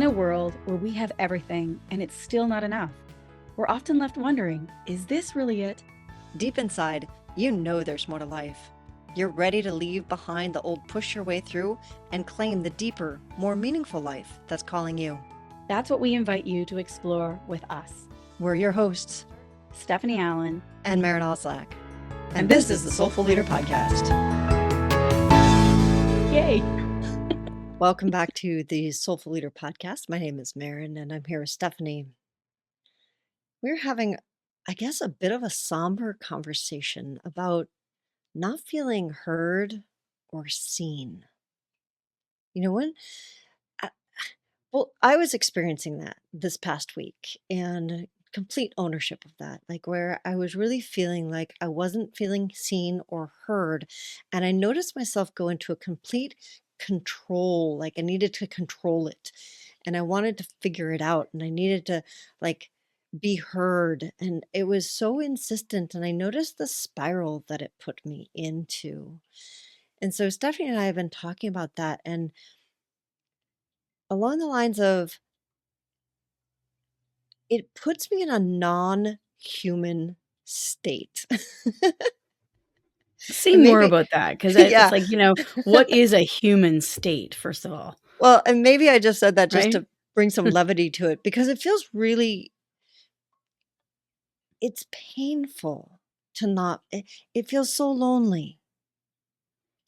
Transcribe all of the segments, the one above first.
a world where we have everything and it's still not enough, we're often left wondering, is this really it? Deep inside, you know there's more to life. You're ready to leave behind the old push your way through and claim the deeper, more meaningful life that's calling you. That's what we invite you to explore with us. We're your hosts, Stephanie Allen and Maren and Stephanie. And this is the Soulful Leader Podcast. Yay! Welcome back to the Soulful Leader Podcast. My name is Maren and I'm here with Stephanie. We're having, I guess, a bit of a somber conversation about not feeling heard or seen. You know, I was experiencing that this past week and complete ownership of that, like where I was really feeling like I wasn't feeling seen or heard. And I noticed myself go into a complete control, like I needed to control it and I wanted to figure it out and I needed to like be heard. And it was so insistent. And I noticed the spiral that it put me into. And so Stephanie and I have been talking about that. And along the lines of, it puts me in a non-human state. Say And more maybe, about that, because yeah. it's like, what is a human state, first of all, Well, and maybe I just said that just right? to bring some levity to it because it feels really, it's painful to not, it feels so lonely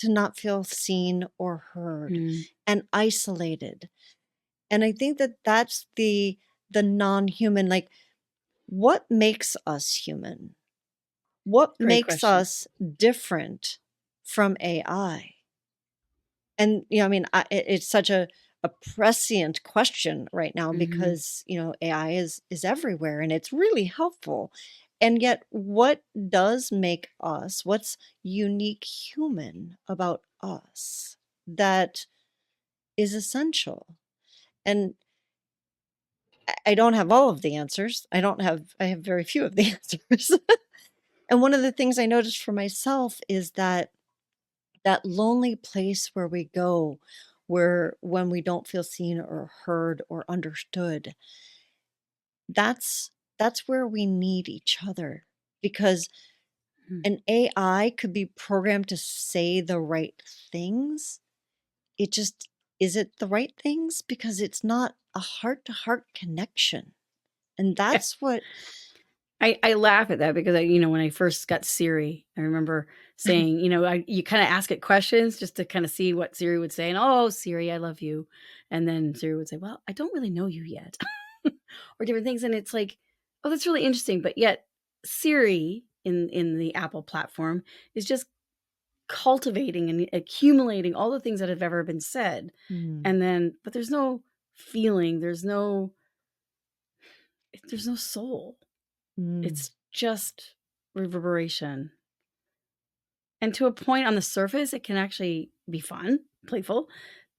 to not feel seen or heard Mm, and isolated. And I think that that's the non-human, like what makes us human? What great makes question. us different from AI? And, I mean, it's such a prescient question right now Hmm. because, AI is everywhere and it's really helpful. And yet, what does make us, what's unique human about us that is essential? And I don't have all of the answers. I have very few of the answers. And one of the things I noticed for myself is that lonely place where we go, where when we don't feel seen or heard or understood, that's where we need each other because an AI could be programmed to say the right things. It just, is it the right things? Because it's not a heart to heart connection. And that's what, I laugh at that because when I first got Siri, I remember saying, you kind of ask it questions just to kind of see what Siri would say. And, oh, Siri, I love you. And then Siri would say, well, I don't really know you yet, or different things. And it's like, oh, that's really interesting. But yet Siri in the Apple platform is just cultivating and accumulating all the things that have ever been said. Mm, And then, but there's no feeling, there's no soul. mm, It's just reverberation. And to a point on the surface, it can actually be fun, playful.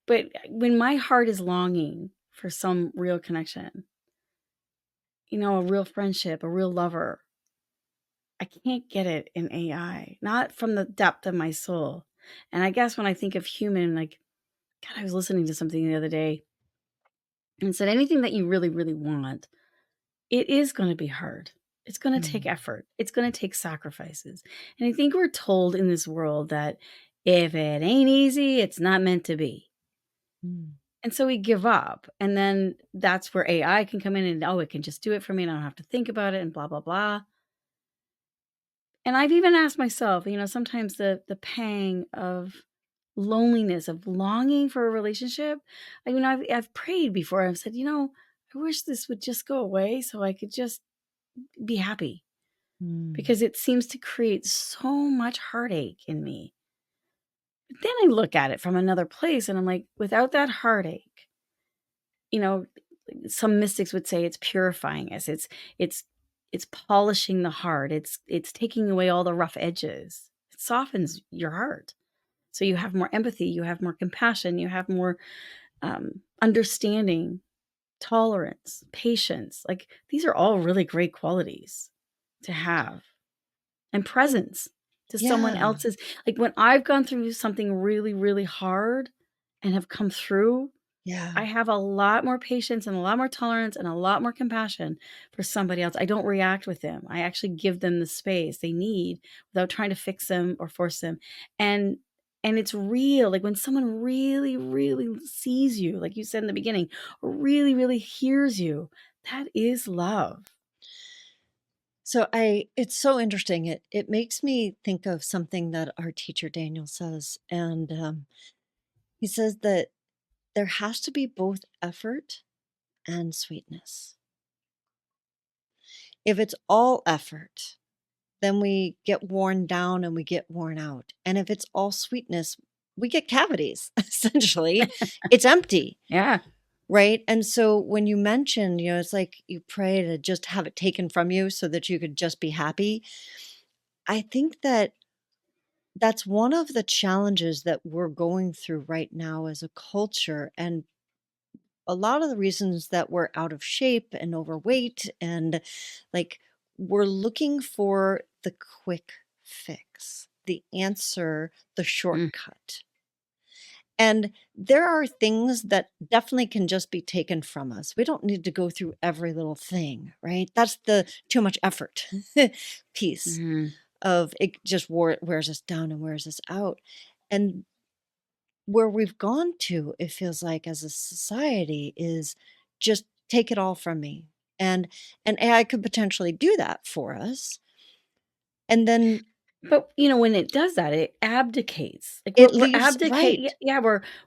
But when my heart is longing for some real connection, a real friendship, a real lover, I can't get it in AI, not from the depth of my soul. And I guess when I think of human, like, God, I was listening to something the other day and said anything that you really, really want, it is going to be hard. It's going to take mm, effort. It's going to take sacrifices. And I think we're told in this world that if it ain't easy, it's not meant to be. mm. And so we give up. And then that's where AI can come in and, oh, it can just do it for me and I don't have to think about it and blah, blah, blah. And I've even asked myself, sometimes the pang of loneliness, of longing for a relationship. I mean, I've prayed before. I've said, I wish this would just go away so I could just be happy, Mm. because it seems to create so much heartache in me. But then I look at it from another place and I'm like, without that heartache, you know, some mystics would say it's purifying us. It's polishing the heart. It's taking away all the rough edges. It softens your heart. So you have more empathy, you have more compassion, you have more understanding, tolerance, patience. Like, these are all really great qualities to have. And presence to someone Yeah. else's. Like, when I've gone through something really, really hard and have come through, Yeah. I have a lot more patience and a lot more tolerance and a lot more compassion for somebody else. I don't react with them. I actually give them the space they need without trying to fix them or force them. And and it's real. Like when someone really, really sees you, like you said in the beginning, or really, really hears you, that is love. So I it's so interesting. It makes me think of something that our teacher Daniel says, and he says that there has to be both effort and sweetness. If it's all effort, then we get worn down and we get worn out. And if it's all sweetness, we get cavities. Essentially, it's empty. Yeah. Right? And so when you mentioned, it's like you pray to just have it taken from you so that you could just be happy. I think that that's one of the challenges that we're going through right now as a culture. And a lot of the reasons that we're out of shape and overweight and like we're looking for the quick fix, the answer, the Mm, shortcut. And there are things that definitely can just be taken from us. We don't need to go through every little thing, right? That's the too much effort piece mhm. of it just wears us down and wears us out. And where we've gone to, it feels like as a society, is just take it all from me. And AI could potentially do that for us. And then But, when it does that, it abdicates. Like, it we're leaves abdicate right. yeah,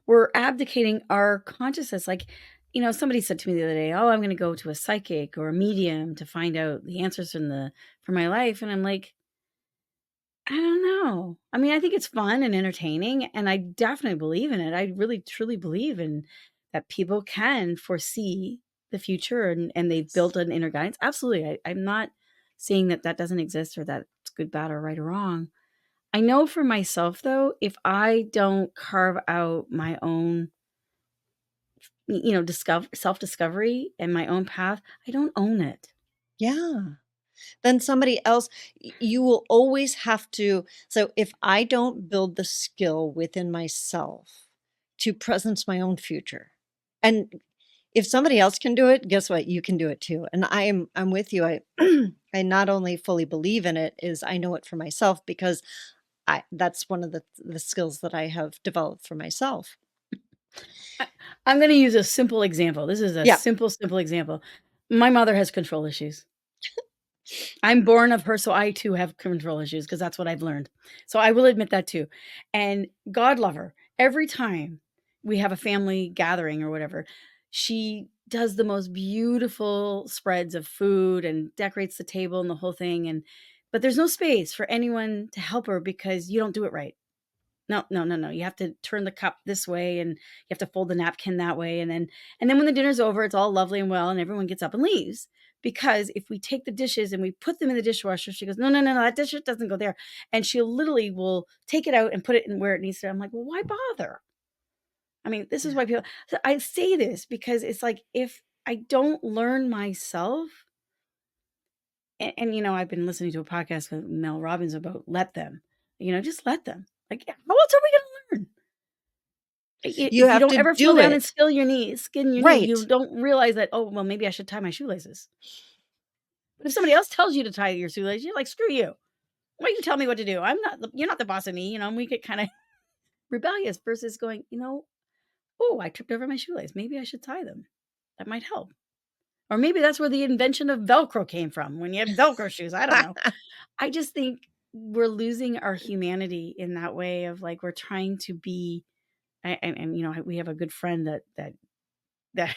we're abdicating our consciousness, like, somebody said to me the other day, "Oh, I'm gonna go to a psychic or a medium to find out the answers for my life," and I'm like, "I don't know." I mean, I think it's fun and entertaining, and I definitely believe in it. I really truly believe in that people can foresee the future and they've built an inner guidance. Absolutely, I'm not saying that that doesn't exist or that it's good, bad, or right or wrong. I know for myself though, if I don't carve out my own, discover self-discovery and my own path, I don't own it. Yeah. Then somebody else you will always have to. So if I don't build the skill within myself to presence my own future, and if somebody else can do it, guess what? You can do it too. And I'm with you. I I not only fully believe in it, is I know it for myself because I that's one of the skills that I have developed for myself. I I'm gonna use a simple example. This is a Yeah. simple, simple example. My mother has control issues. I'm born of her, so I too have control issues because that's what I've learned. So I will admit that too. And God love her. Every time we have a family gathering or whatever, she does the most beautiful spreads of food and decorates the table and the whole thing. But there's no space for anyone to help her because you don't do it right. No, no, no, no. You have to turn the cup this way and you have to fold the napkin that way. And then when the dinner's over, it's all lovely and well, and everyone gets up and leaves. Because if we take the dishes and we put them in the dishwasher, she goes, no, no, no, no, that dish doesn't go there. And she literally will take it out and put it in where it needs to. I'm like, well, why bother? I mean, this is Yeah. why people so I say this because it's like if I don't learn myself, and I've been listening to a podcast with Mel Robbins about let them, just let them. Like, how else are we gonna learn? You If you have don't to ever fall do down and it. spill your knee skin your knee, you Right. don't realize that, "Oh, well, maybe I should tie my shoelaces." But if somebody else tells you to tie your shoelaces, you're like, "Screw you. Why you tell me what to do? You're not the boss of me," and we get kinda rebellious versus going, "Oh, I tripped over my shoelace. Maybe I should tie them. That might help." Or maybe that's where the invention of Velcro came from, when you had Velcro shoes, I don't know. I just think we're losing our humanity in that way of, like, we're trying to be we have a good friend that that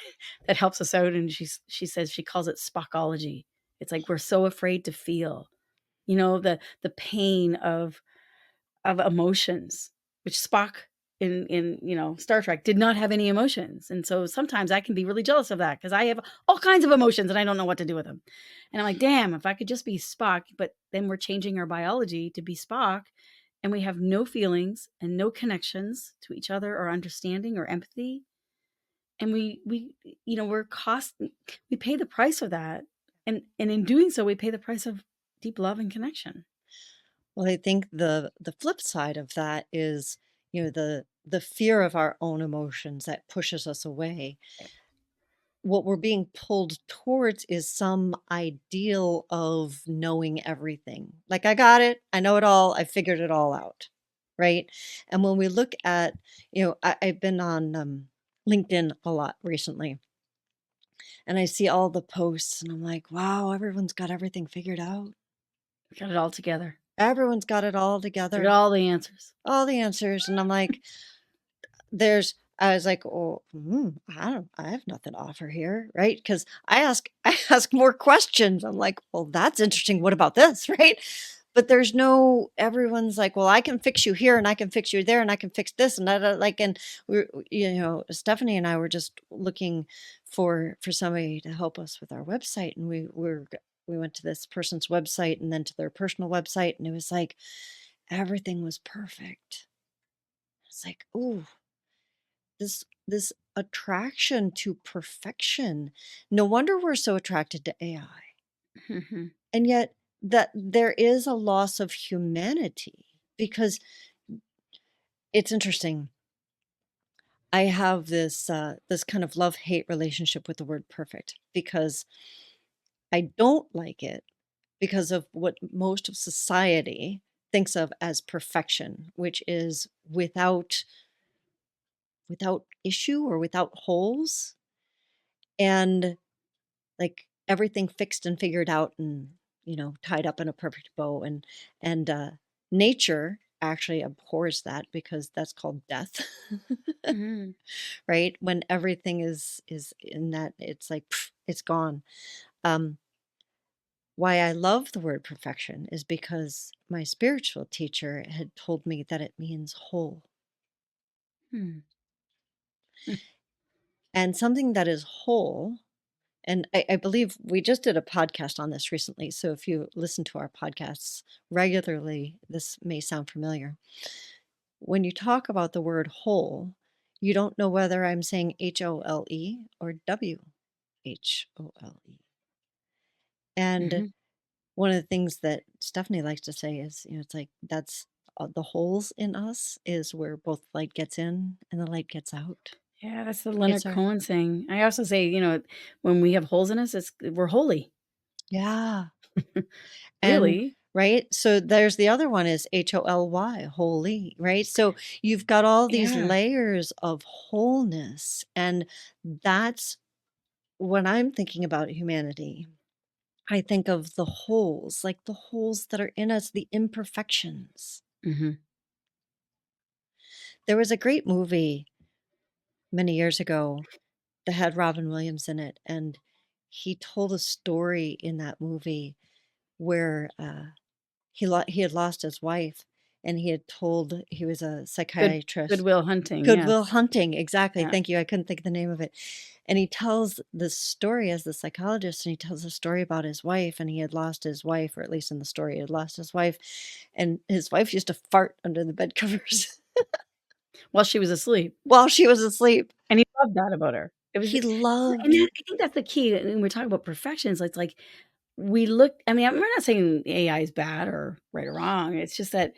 helps us out, and she says she calls it Spockology. It's like we're so afraid to feel, the pain of emotions, which Spock in Star Trek did not have any emotions, and so sometimes I can be really jealous of that because I have all kinds of emotions and I don't know what to do with them, and I'm like, damn, if I could just be Spock, but then we're changing our biology to be Spock, and we have no feelings and no connections to each other or understanding or empathy, and we're we pay the price of that, and in doing so, we pay the price of deep love and connection. Well, I think the flip side of that is, the the fear of our own emotions that pushes us away. What we're being pulled towards is some ideal of knowing everything. Like, I got it, I know it all, I figured it all out, right? And when we look at, I've been on LinkedIn a lot recently, and I see all the posts, and I'm like, wow, everyone's got everything figured out. Got it all together. Everyone's got it all They got together, all the answers. all the answers. And I'm like, I was like, "Oh, I have nothing to offer here," right? Because I ask more questions. I'm like, "Well, that's interesting. What about this?" Right? But there's no everyone's like, "Well, I can fix you here, and I can fix you there, and I can fix this," and that, like, and Stephanie and I were just looking for somebody to help us with our website, and we went to this person's website and then to their personal website, and it was like everything was perfect. It's like, ooh, this attraction to perfection. No wonder we're so attracted to AI. Mhm. And yet that there is a loss of humanity because it's interesting. I have this kind of love-hate relationship with the word perfect because I don't like it because of what most of society thinks of as perfection, which is without issue or without holes. And like everything fixed and figured out and, tied up in a perfect bow, and nature actually abhors that because that's called death. Mhm. Right? When everything is in that, it's like pff, it's gone. Um why I love the word perfection is because my spiritual teacher had told me that it means whole. Hmm. Mm. And something that is whole. And I believe we just did a podcast on this recently. So if you listen to our podcasts regularly, this may sound familiar. When you talk about the word whole, you don't know whether I'm saying HOLE or WHOLE. And Mhm. one of the things that Stephanie likes to say is, it's like that's the holes in us is where both light gets in and the light gets out. Yeah, that's the It's Leonard our, Cohen thing. I also say, when we have holes in us, we're holy. yeah. And Really? right? So there's the other one is HOLY, holy, right? So you've got all these Yeah. layers of wholeness. And that's when I'm thinking about humanity. I think of the holes, like the holes that are in us, the imperfections. Mhm. There was a great movie many years ago that had Robin Williams in it. And he told a story in that movie where he had lost his wife, and he was a Good psychiatrist. Goodwill Hunting, Goodwill yes. Hunting, exactly, Yeah. thank you, I couldn't think of the name of it, and he tells this story as the psychologist, and he tells a story about his wife, and he had lost his wife, or at least in the story, he had lost his wife, and his wife used to fart under the bed covers While she was asleep, while she was asleep. and he loved that about her. It was He and loved. I think that's the key, and we're talking about perfections, it's like, we look I mean, we're not saying AI is bad or right or wrong, it's just that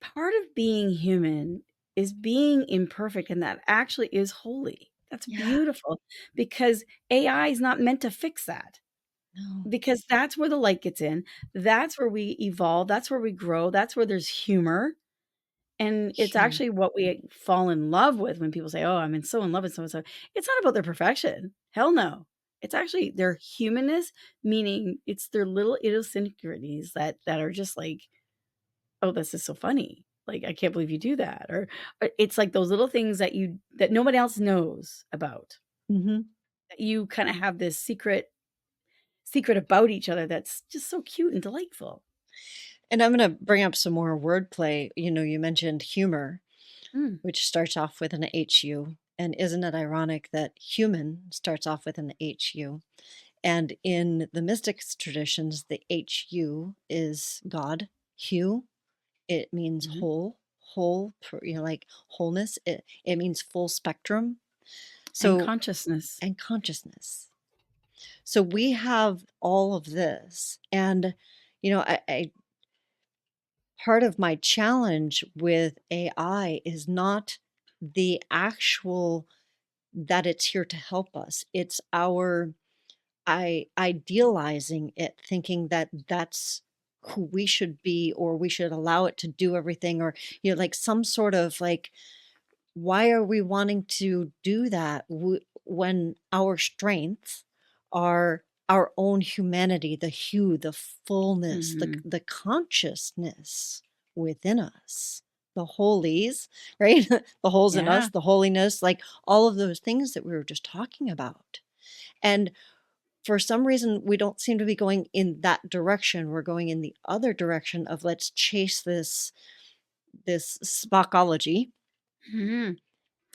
part of being human is being imperfect, and that actually is holy. That's Yeah, beautiful because AI is not meant to fix that, no, because that's where the light gets in, that's where we evolve, that's where we grow, that's where there's humor, and it's humor. actually what we fall in love with when people say, "Oh, I'm so in love with so and so." It's not about their perfection. Hell no. It's actually their humanness, meaning it's their little idiosyncrasies that are just like, "Oh, this is so funny. Like, I can't believe you do that." Or it's like those little things that nobody else knows about. Mhm. That you kinda have this secret about each other that's just so cute and delightful. And I'm gonna bring up some more wordplay. You mentioned humor, Mm, which starts off with an HU. And isn't it ironic that human starts off with an HU? And in the mystics traditions, the HU is God. Hu, it means mhm, whole, like wholeness. It means full spectrum. and So, consciousness. and consciousness. So we have all of this. And, I part of my challenge with AI is not the actual that it's here to help us. It's our idealizing it, thinking that that's who we should be, or we should allow it to do everything, or, like some sort of like, why are we wanting to do that when our strengths are our own humanity, the hue, the fullness, the Mhm. the consciousness within us, the holies, right? The holes in us, Yeah. the holiness, like all of those things that we were just talking about. And for some reason, we don't seem to be going in that direction. We're going in the other direction of let's chase this Spockology Mhm.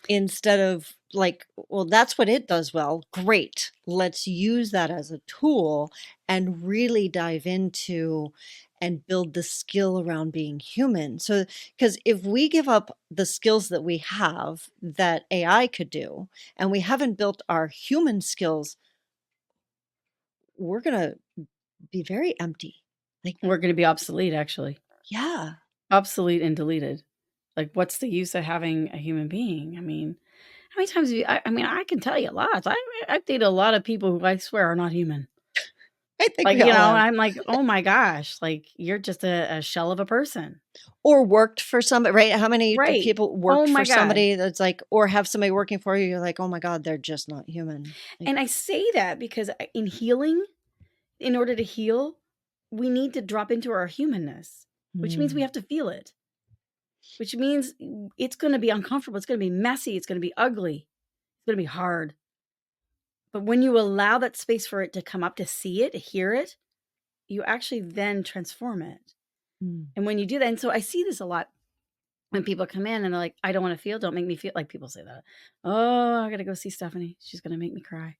instead of like, well, that's what it does well. Great. Let's use that as a tool and really dive into and build the skill around being human. So, because if we give up the skills that we have that AI could do, and we haven't built our human skills, we're going to be very empty. Like, We're gonna be obsolete, actually. yeah, Obsolete and deleted. Like, what's the use of having a human being? I mean, how many times have you I mean, I can tell you lots. I've dated a lot of people who I swear are not human. I think Like, we all have. I'm like, "Oh my gosh, like, you're just a shell of a person." Or worked for somebody, right? How many Right. people Oh worked for my god. somebody that's like, or have somebody working for you, you're like, "Oh my god, they're just not human." Like, And I say that because in healing, in order to heal, we need to drop into our humanness, which means we mm, have to feel it, which means it's gonna be uncomfortable, it's gonna be messy, it's gonna be ugly, it's gonna be hard. But when you allow that space for it to come up, to see it, to hear it, you actually then transform it. mm. And when you do that, and so I see this a lot when people come in and they're like, "I don't wanna feel, don't make me feel," like, people say that. "Oh, I gotta go see Stephanie. She's gonna make me cry."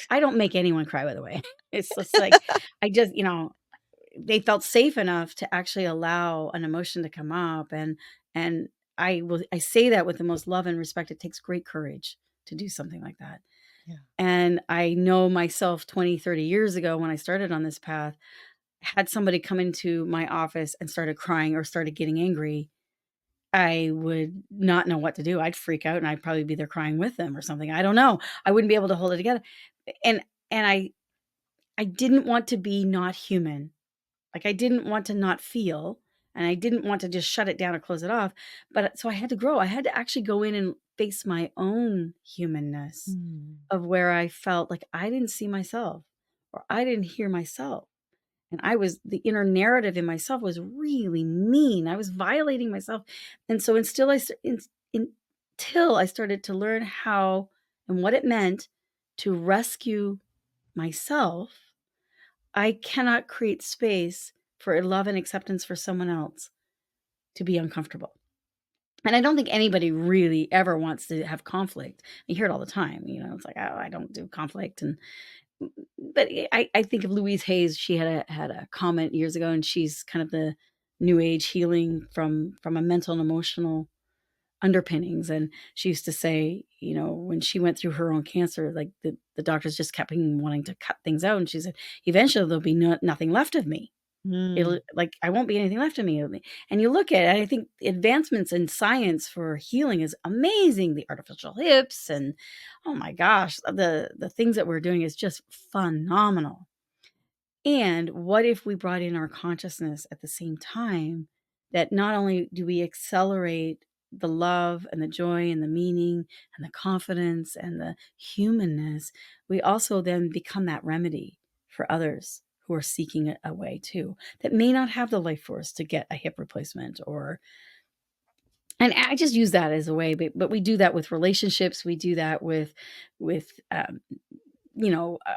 I don't make anyone cry, by the way. It's just like, I just, they felt safe enough to actually allow an emotion to come up, and I say that with the most love and respect. It takes great courage to do something like that. Yeah. And I know myself 20, 30 years ago when I started on this path, had somebody come into my office and started crying or started getting angry, I would not know what to do. I'd freak out and I'd probably be there crying with them or something. I don't know. I wouldn't be able to hold it together. And and I didn't want to be not human. Like, I didn't want to not feel, and I didn't want to just shut it down or close it off, but so I had to grow. I had to actually go in and face my own humanness Mm, of where I felt like I didn't see myself or I didn't hear myself. And I was the inner narrative in myself was really mean. I was violating myself. And so until I started to learn how and what it meant to rescue myself, I cannot create space for love and acceptance for someone else to be uncomfortable. And I don't think anybody really ever wants to have conflict. You hear it all the time, it's like, "Oh, I don't do conflict," and but I think of Louise Hayes. She had a comment years ago, and she's kind of the new age healing from a mental and emotional underpinnings, and she used to say, when she went through her own cancer, like, the doctors just kept wanting to cut things out, and she said, "Eventually, there'll be nothing left of me." mm, It'll like, I won't be anything left of me, and you look at it, I think advancements in science for healing is amazing, the artificial hips and, oh my gosh, the things that we're doing is just phenomenal. And what if we brought in our consciousness at the same time, that not only do we accelerate the love and the joy and the meaning and the confidence and the humanness, we also then become that remedy for others who are seeking a way too, that may not have the life force to get a hip replacement or, and I just use that as a way, but we do that with relationships, we do that with you know uh,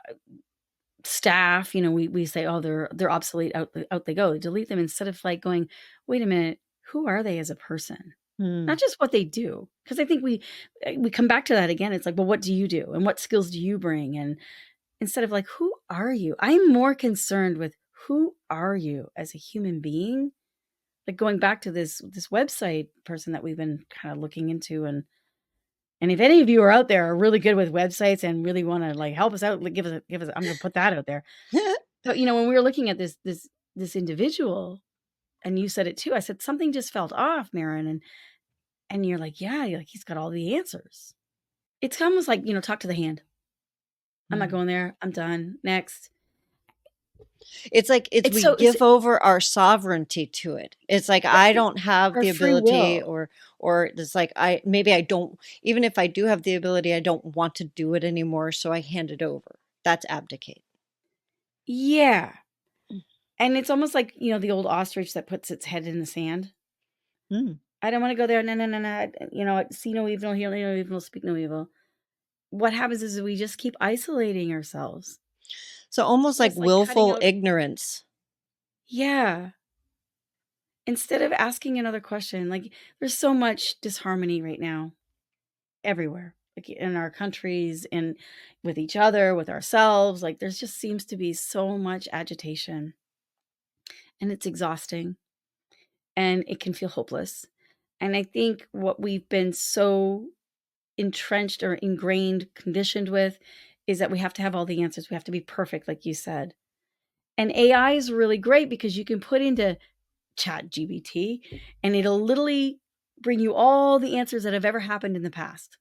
staff. We say, "Oh, they're obsolete, out they go, delete them," instead of like going, "Wait a minute, who are they as a person?" Not mm, just what they do, because I think we come back to that again. It's like, "Well, what do you do and what skills do you bring?" And instead of like, "Who are you?" I'm more concerned with, who are you as a human being? Like, going back to this website person that we've been kind of looking into, and if any of you are out there are really good with websites and really want to like help us out, like, give us. I'm going to put that out there. So, when we were looking at this individual, and you said it too, I said, "Something just felt off, Maren." And you're like, yeah, you're like, he's got all the answers. It's almost like, talk to the hand. I'm not Mm. going there. I'm done. Next. It's like It's we so it's give over our sovereignty to it. It's like I right. don't have Our the free ability, will. or it's like I don't, even if I do have the ability, I don't want to do it anymore, so I hand it over. That's abdicate. Yeah. And it's almost like, the old ostrich that puts its head in the sand. Mm. I don't want to go there. No, no, no, no. See no evil, hear no evil, speak no evil. What happens is we just keep isolating ourselves. So almost like Just like cutting willful out. ignorance. Yeah. Instead of asking another question, like there's so much disharmony right now everywhere, like in our countries and with each other, with ourselves. Like there's just seems to be so much agitation and it's exhausting and it can feel hopeless. And I think what we've been so entrenched or ingrained, conditioned with is that we have to have all the answers. We have to be perfect, like you said. And AI is really great because you can put into Chat GBT and it'll literally bring you all the answers that have ever happened in the past.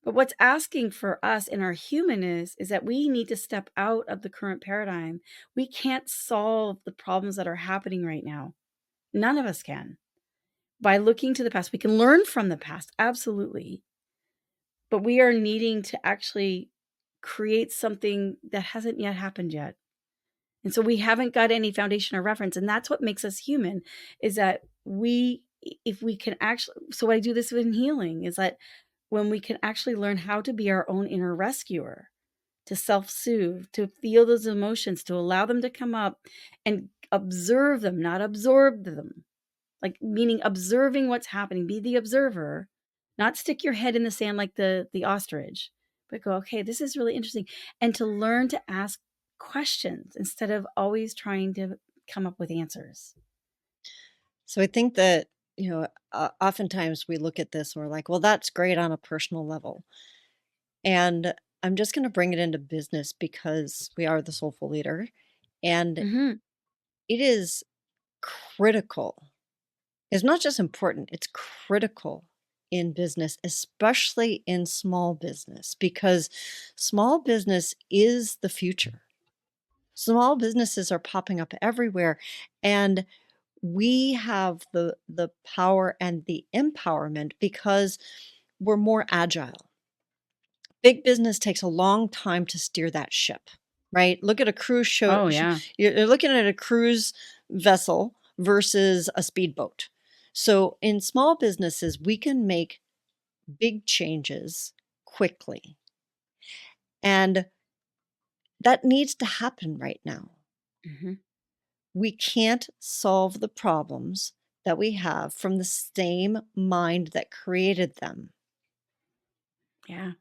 But what's asking for us in our humanness is that we need to step out of the current paradigm. We can't solve the problems that are happening right now. None of us can. By looking to the past, we can learn from the past, absolutely. But we are needing to actually create something that hasn't yet happened yet. And so we haven't got any foundation or reference. And that's what makes us human is that if we can actually, so I do this in healing is that when we can actually learn how to be our own inner rescuer, to self-soothe, to feel those emotions, to allow them to come up and observe them, not absorb them. Like meaning observing what's happening, be the observer, not stick your head in the sand like the ostrich, but go, okay, this is really interesting. And to learn to ask questions instead of always trying to come up with answers. So I think that, oftentimes we look at this and we're like, well, that's great on a personal level. And I'm just going to bring it into business because we are the soulful leader. And Hmm. it is critical. It's not just important, it's critical in business, especially in small business, because small business is the future. Small businesses are popping up everywhere. And we have the power and the empowerment because we're more agile. Big business takes a long time to steer that ship, right? Look at a cruise show. Oh yeah. You're looking at a cruise vessel versus a speedboat. So in small businesses, we can make big changes quickly. And that needs to happen right now. Hmm. We can't solve the problems that we have from the same mind that created them. Yeah.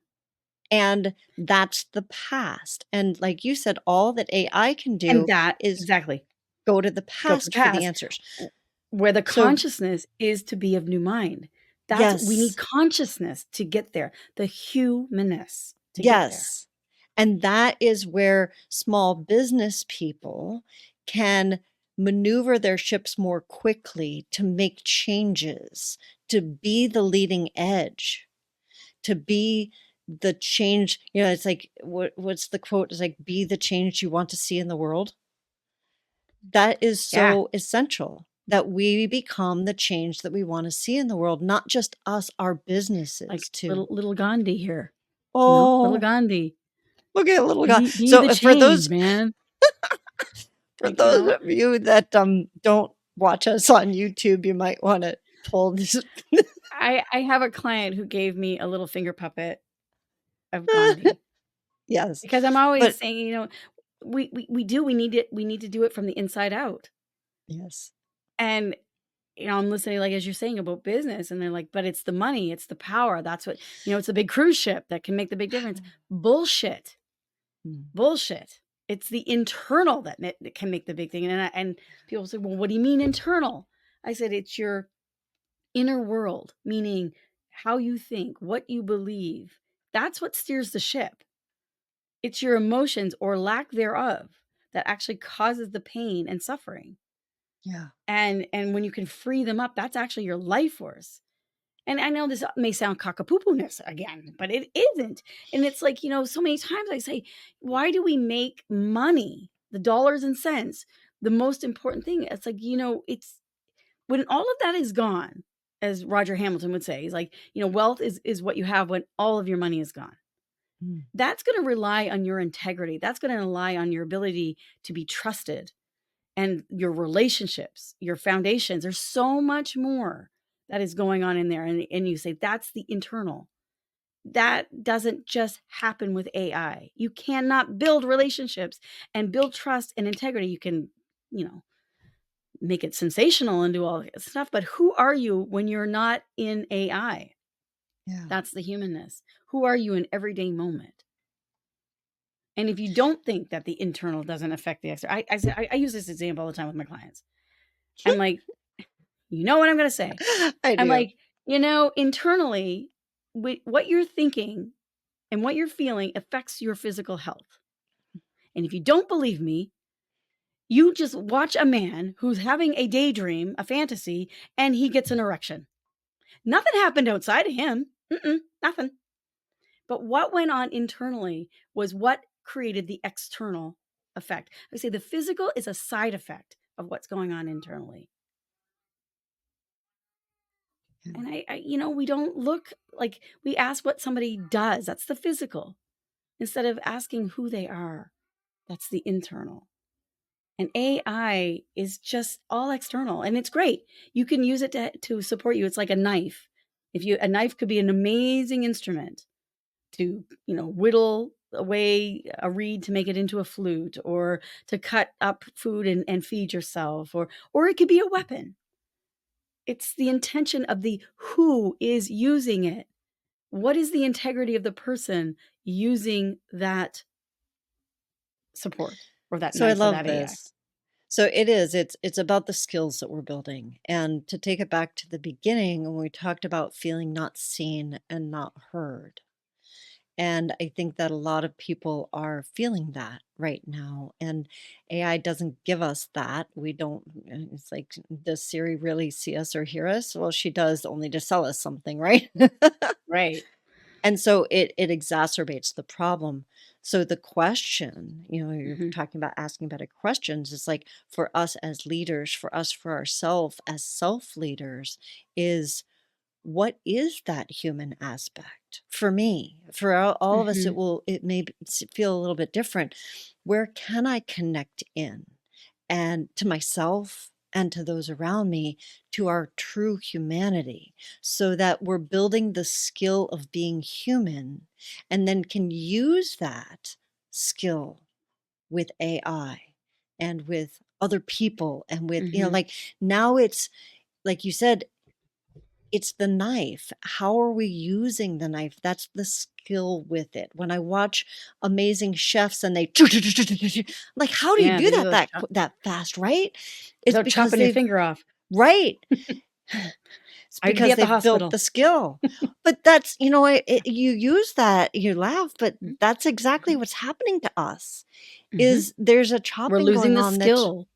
And that's the past. And like you said, all that AI can And do that is exactly go to the go to the past for the past answers. where the So, consciousness is to be of new mind. We need yes, consciousness to get there, the humanness to get there. yes. And that is where small business people can maneuver their ships more quickly to make changes, to be the leading edge, to be the change. It's like what's the quote? It's like be the change you want to see in the world. That is Yeah. so essential that we become the change that we want to see in the world, not just us, our Like businesses too. little Gandhi here, little Oh, Gandhi. look at little guy. Be So the for change, those man. for Like, those of you that don't watch us on YouTube, you might want to pull this. I have a client who gave me a little finger puppet of Gandhi Yes, because I'm always but saying, we need to do it from the inside out. yes, And I'm listening, like, as you're saying about business, and they're like, "But it's the money, it's the power. That's what, it's a big cruise ship that can make the big difference." Bullshit. Mm. Bullshit. It's the internal that can make the big thing. And people say, "Well, what do you mean internal?" I said, "It's your inner world, meaning how you think, what you believe. That's what steers the ship. It's your emotions or lack thereof that actually causes the pain and suffering. Yeah, And when you can free them up, that's actually your life force. And I know this may sound cockapoo-ness again, but it isn't. And it's like, so many times I say, why do we make money, the dollars and cents, the most important thing? It's like, it's when all of that is gone, as Roger Hamilton would say, he's like, wealth is what you have when all of your money is gone. Mm. That's going to rely on your integrity. That's going to rely on your ability to be trusted and your relationships, your foundations. There's so much more that is going on in there. And you say, that's the internal. That doesn't just happen with AI. You cannot build relationships and build trust and integrity. You can, you know, make it sensational and do all this stuff, but who are you when you're not in AI? Yeah. That's the humanness. Who are you in everyday moment? And if you don't think that the internal doesn't affect the external, I use this example all the time with my clients. I'm like, you know what I'm going to say? I I'm do. like, internally, what you're thinking and what you're feeling affects your physical health. And if you don't believe me, you just watch a man who's having a daydream, a fantasy, and he gets an erection. Nothing happened outside of him. Nothing. But what went on internally was what created the external effect. I say the physical is a side effect of what's going on internally. Yeah. And we don't look like we ask what somebody does. That's the physical instead of asking who they are. That's the internal. And AI is just all external and it's great. You can use it to support you. It's like a knife. A knife could be an amazing instrument to, whittle away a reed to make it into a flute or to cut up food and feed yourself or it could be a weapon. It's the intention of the who is using it. What is the integrity of the person using that support or that So I knife or love that AI? this. So it's about the skills that we're building. And to take it back to the beginning when we talked about feeling not seen and not heard. And I think that a lot of people are feeling that right now. And AI doesn't give us that. We don't, it's like, does Siri really see us or hear us? Well, she does only to sell us something, right? Right. And so it exacerbates the problem. So the question, you're Hmm. talking about asking better questions. It's like for us as leaders, for us, for ourselves as self leaders, is what is that human aspect for me? For all of us, Hmm. it may feel a little bit different. Where can I connect in and to myself and to those around me, to our true humanity, so that we're building the skill of being human and then can use that skill with AI and with other people and with, Hmm. like now it's like you said, it's the knife. How are we using the knife? That's the skill with it. When I watch amazing chefs and they like, how do you Yeah, do they do that those shots that fast, right? It's without because chopping your they've finger off. right. It's I'd be because at the they've built hospital. the skill. But that's, you use that, you laugh, but that's exactly what's happening to us. Hmm. Is there's a We're chopping losing going the on that's skill.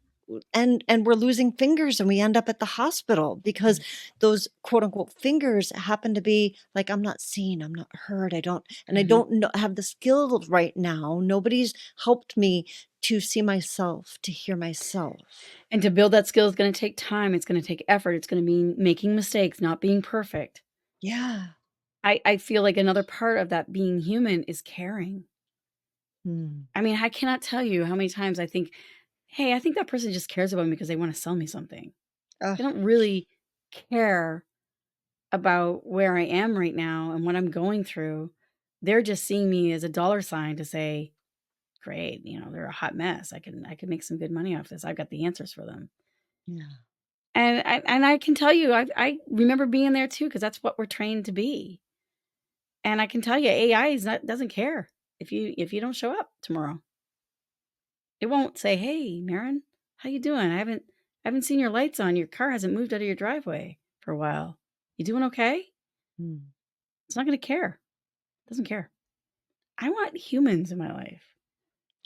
and we're losing fingers and we end up at the hospital because those quote unquote fingers happen to be like, I'm not seen, I'm not heard, I Hmm. don't know, have the skills right now. Nobody's helped me to see myself, to hear myself. And to build that skill is going to take time. It's going to take effort. It's going to mean making mistakes, not being perfect. Yeah. I feel like another part of that being human is caring. Hmm. I mean, I cannot tell you how many times I think, hey, I think that person just cares about me because they want to sell me something. Ugh, They don't really care about where I am right now and what I'm going through. They're just seeing me as a dollar sign to say, great, they're a hot mess. I can make some good money off this. I've got the answers for them. yeah. And I can tell you, I remember being there too, because that's what we're trained to be. And I can tell you, AI doesn't care if you don't show up tomorrow. It won't say, "Hey, Maren, how you doing? I haven't seen your lights on. Your car hasn't moved out of your driveway for a while. You doing okay?" Hmm. It's not going to care. It doesn't care. I want humans in my life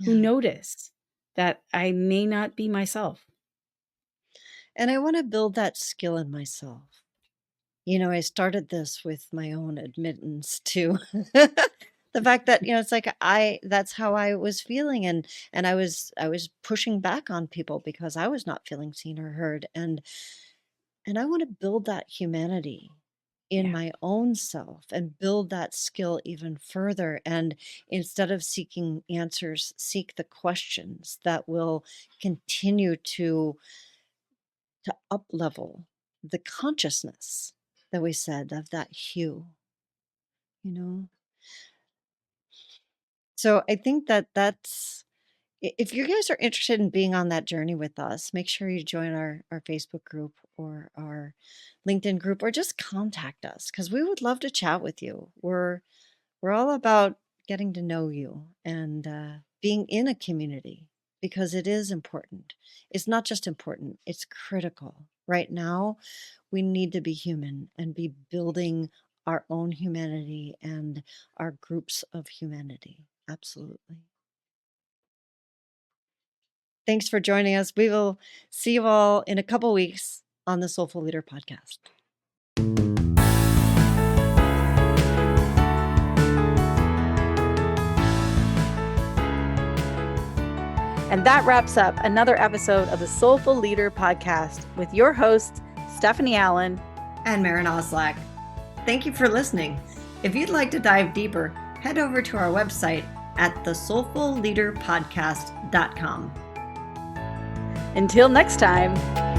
who Yeah. notice that I may not be myself. And I want to build that skill in myself. I started this with my own admittance to the fact that, it's like that's how I was feeling, and I was pushing back on people because I was not feeling seen or heard, and I want to build that humanity in Yeah. my own self and build that skill even further. And instead of seeking answers, seek the questions that will continue to up level the consciousness that we said of that hue, you know? So I think that if you guys are interested in being on that journey with us, make sure you join our Facebook group or our LinkedIn group, or just contact us because we would love to chat with you. We're all about getting to know you and being in a community because it is important. It's not just important, it's critical. Right now, we need to be human and be building our own humanity and our groups of humanity. Absolutely. Thanks for joining us. We will see you all in a couple weeks on the Soulful Leader podcast. And that wraps up another episode of the Soulful Leader podcast with your hosts, Stephanie Allen And Maren Oslack. Thank you for listening. If you'd like to dive deeper, head over to our website at thesoulfulleaderpodcast.com. Until next time.